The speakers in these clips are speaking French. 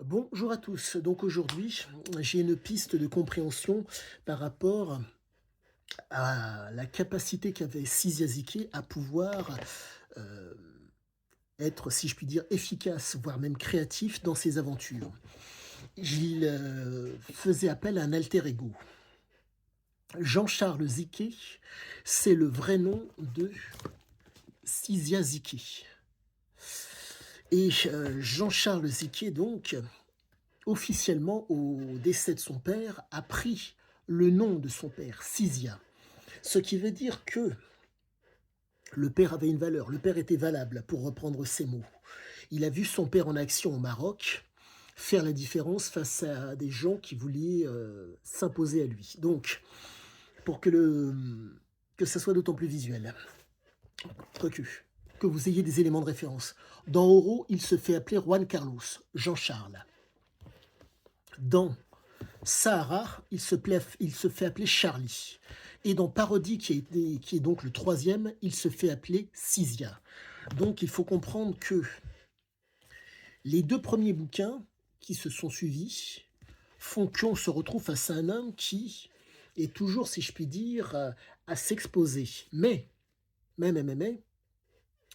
Bonjour à tous. Donc aujourd'hui, j'ai une piste de compréhension par rapport à la capacité qu'avait Siziaziki à pouvoir euh, être, si je puis dire, efficace, voire même créatif dans ses aventures. Il faisait appel à un alter ego. Jean-Charles Ziquet, c'est le vrai nom de Siziaziki. Et Jean-Charles Ziquet, donc, officiellement, au décès de son père, a pris le nom de son père, Sizia. Ce qui veut dire que le père avait une valeur, le père était valable, pour reprendre ses mots. Il a vu son père en action au Maroc faire la différence face à des gens qui voulaient s'imposer à lui. Donc, pour que ça soit d'autant plus visuel, que vous ayez des éléments de référence. Dans Oro, il se fait appeler Juan Carlos, Jean-Charles. Dans Sahara, il se fait appeler Charlie. Et dans Parodie, qui est donc le troisième, il se fait appeler Sizia. Donc il faut comprendre que les deux premiers bouquins qui se sont suivis font qu'on se retrouve face à un homme qui est toujours, si je puis dire, à s'exposer. Mais,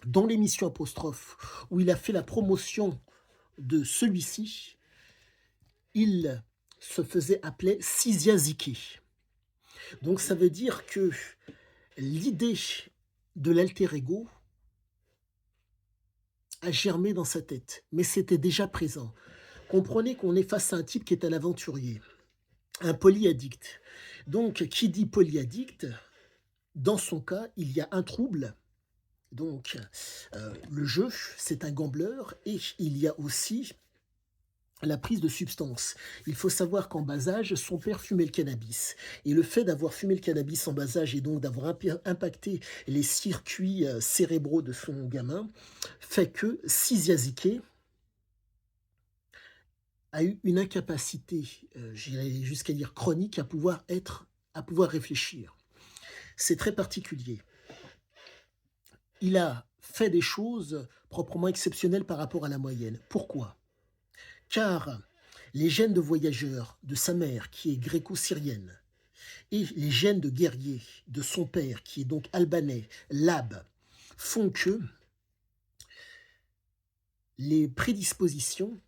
dans l'émission Apostrophe, où il a fait la promotion de celui-ci, il se faisait appeler Sizia Ziki. Donc ça veut dire que l'idée de l'alter ego a germé dans sa tête, mais c'était déjà présent. Comprenez qu'on est face à un type qui est un aventurier, un polyaddict. Donc, qui dit polyaddict, dans son cas, il y a un trouble. Donc, le jeu, c'est un gambleur, et il y a aussi la prise de substances. Il faut savoir qu'en bas âge, son père fumait le cannabis. Et le fait d'avoir fumé le cannabis en bas âge et donc d'avoir impacté les circuits cérébraux de son gamin fait que Siziazike a eu une incapacité, j'irais jusqu'à dire chronique, à pouvoir réfléchir. C'est très particulier. Il a fait des choses proprement exceptionnelles par rapport à la moyenne. Pourquoi? Car les gènes de voyageur de sa mère, qui est gréco-syrienne, et les gènes de guerrier de son père, qui est donc albanais, lab, font que les prédispositions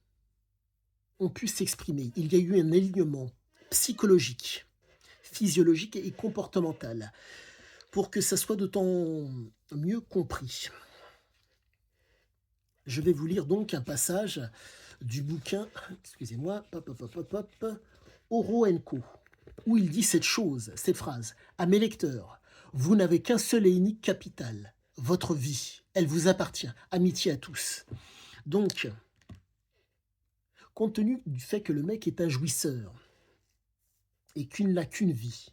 ont pu s'exprimer. Il y a eu un alignement psychologique, physiologique et comportemental pour que ça soit d'autant mieux compris. Je vais vous lire donc un passage du bouquin, excusez-moi, Oro Co, où il dit cette phrase: à mes lecteurs, vous n'avez qu'un seul et unique capital, votre vie, elle vous appartient, amitié à tous. Donc, compte tenu du fait que le mec est un jouisseur et qu'il n'a qu'une vie,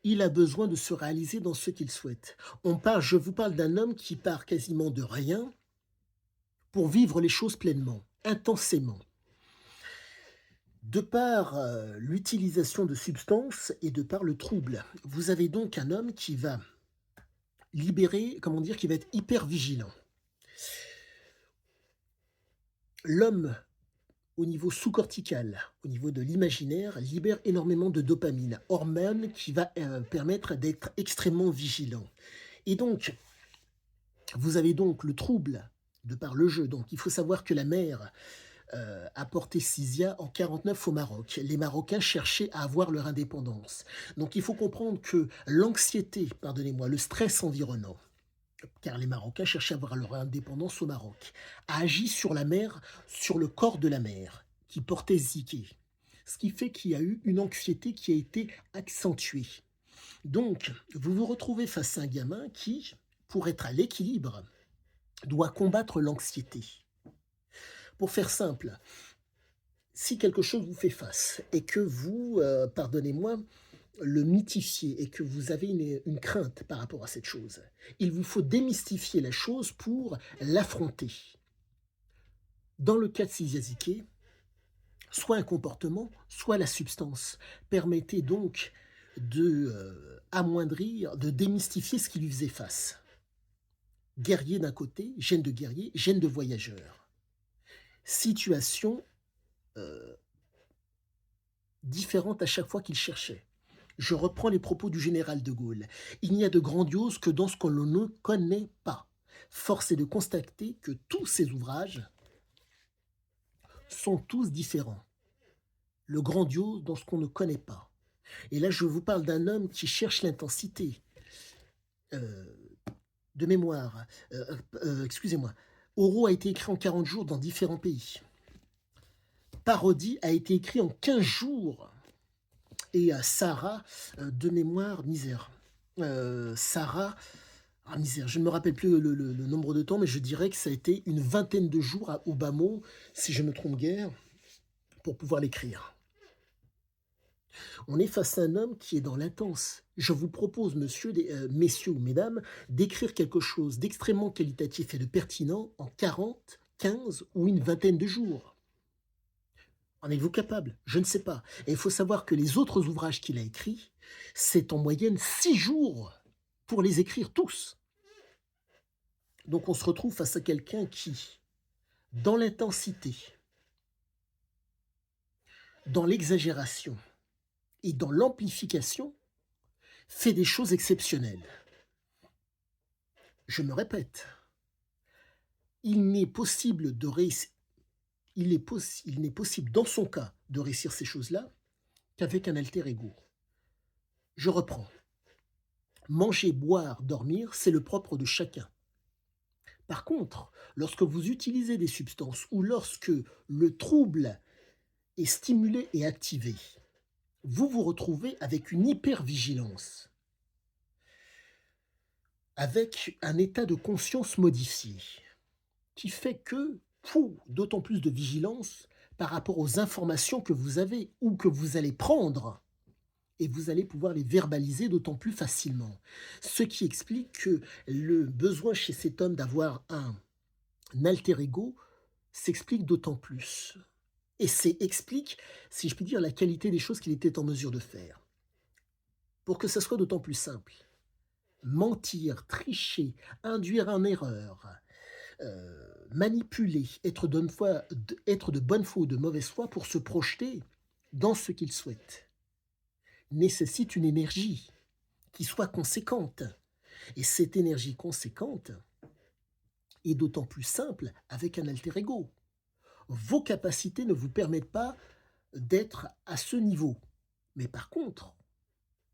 il a besoin de se réaliser dans ce qu'il souhaite. Je vous parle d'un homme qui part quasiment de rien pour vivre les choses pleinement, intensément. De par l'utilisation de substances et de par le trouble, vous avez donc un homme qui va qui va être hyper vigilant. L'homme, au niveau sous-cortical, au niveau de l'imaginaire, libère énormément de dopamine, hormone qui va permettre d'être extrêmement vigilant. Et donc, vous avez donc le trouble de par le jeu. Donc, il faut savoir que la mère a porté Sizia en 49 au Maroc. Les Marocains cherchaient à avoir leur indépendance. Donc, il faut comprendre que l'anxiété, pardonnez-moi, le stress environnant, car les Marocains cherchaient à avoir leur indépendance au Maroc, a agi sur la mer, sur le corps de la mère, qui portait Ziké. Ce qui fait qu'il y a eu une anxiété qui a été accentuée. Donc, vous vous retrouvez face à un gamin qui, pour être à l'équilibre, doit combattre l'anxiété. Pour faire simple, si quelque chose vous fait face et que vous, pardonnez-moi, le mythifiez et que vous avez une crainte par rapport à cette chose, il vous faut démystifier la chose pour l'affronter. Dans le cas de Siziazike, soit un comportement, soit la substance. Permettez donc de amoindrir, de démystifier ce qui lui faisait face. Guerrier d'un côté, gène de guerrier, gène de voyageur. situation différente à chaque fois qu'il cherchait. Je reprends les propos du général de Gaulle. Il n'y a de grandiose que dans ce que l'on ne connaît pas. Force est de constater que tous ces ouvrages sont tous différents. Le grandiose dans ce qu'on ne connaît pas. Et là, je vous parle d'un homme qui cherche l'intensité. Euh, de mémoire, excusez-moi. Oro a été écrit en 40 jours dans différents pays. Parodie a été écrit en 15 jours. Et Sarah, de mémoire, misère. Sarah, misère, je ne me rappelle plus le nombre de temps, mais je dirais que ça a été une vingtaine de jours à Obama, si je me trompe guère, pour pouvoir l'écrire. On est face à un homme qui est dans l'intense. Je vous propose, messieurs ou mesdames, d'écrire quelque chose d'extrêmement qualitatif et de pertinent en 40, 15 ou une vingtaine de jours. En êtes-vous capable? Je ne sais pas. Et il faut savoir que les autres ouvrages qu'il a écrits, c'est en moyenne 6 jours pour les écrire tous. Donc on se retrouve face à quelqu'un qui, dans l'intensité, dans l'exagération et dans l'amplification, fait des choses exceptionnelles. Je me répète, il n'est possible de réussir, il n'est possible dans son cas de réussir ces choses-là qu'avec un alter ego. Je reprends. Manger, boire, dormir, c'est le propre de chacun. Par contre, lorsque vous utilisez des substances ou lorsque le trouble est stimulé et activé, vous vous retrouvez avec une hypervigilance, avec un état de conscience modifié, qui fait que, d'autant plus de vigilance par rapport aux informations que vous avez ou que vous allez prendre, et vous allez pouvoir les verbaliser d'autant plus facilement. Ce qui explique que le besoin chez cet homme d'avoir un alter ego s'explique d'autant plus. Et explique, si je puis dire, la qualité des choses qu'il était en mesure de faire. Pour que ça soit d'autant plus simple, mentir, tricher, induire en erreur, manipuler, être de bonne foi ou de mauvaise foi pour se projeter dans ce qu'il souhaite, nécessite une énergie qui soit conséquente. Et cette énergie conséquente est d'autant plus simple avec un alter ego. Vos capacités ne vous permettent pas d'être à ce niveau. Mais par contre,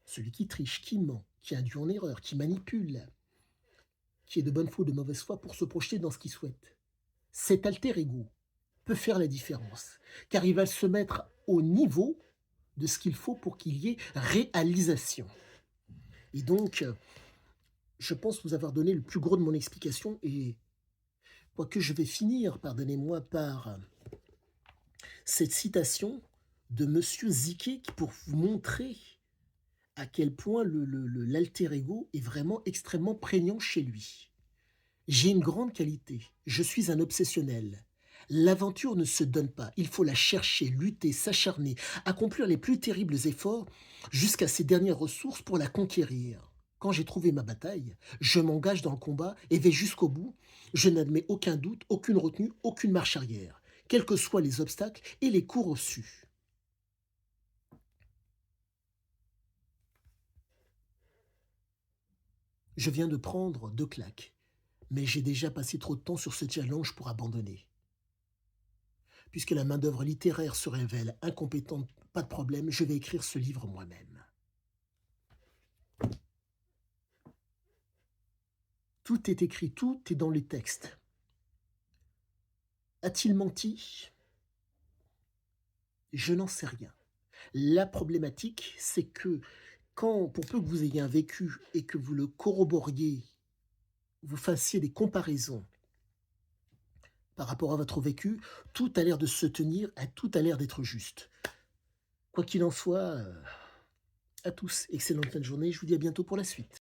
celui qui triche, qui ment, qui induit en erreur, qui manipule, qui est de bonne foi ou de mauvaise foi pour se projeter dans ce qu'il souhaite, cet alter ego peut faire la différence, car il va se mettre au niveau de ce qu'il faut pour qu'il y ait réalisation. Et donc, je pense vous avoir donné le plus gros de mon explication, et quoique je vais finir, pardonnez-moi, par cette citation de Monsieur Ziquet pour vous montrer à quel point l'alter ego est vraiment extrêmement prégnant chez lui. J'ai une grande qualité, je suis un obsessionnel. L'aventure ne se donne pas, il faut la chercher, lutter, s'acharner, accomplir les plus terribles efforts jusqu'à ses dernières ressources pour la conquérir. Quand j'ai trouvé ma bataille, je m'engage dans le combat et vais jusqu'au bout. Je n'admets aucun doute, aucune retenue, aucune marche arrière, quels que soient les obstacles et les coups reçus. Je viens de prendre 2 claques, mais j'ai déjà passé trop de temps sur ce challenge pour abandonner. Puisque la main-d'œuvre littéraire se révèle incompétente, pas de problème, je vais écrire ce livre moi-même. Tout est écrit, tout est dans les textes. A-t-il menti? Je n'en sais rien. La problématique, c'est que pour peu que vous ayez un vécu et que vous le corroboriez, vous fassiez des comparaisons par rapport à votre vécu, tout a l'air de se tenir, tout a l'air d'être juste. Quoi qu'il en soit, à tous, excellente fin de journée, je vous dis à bientôt pour la suite.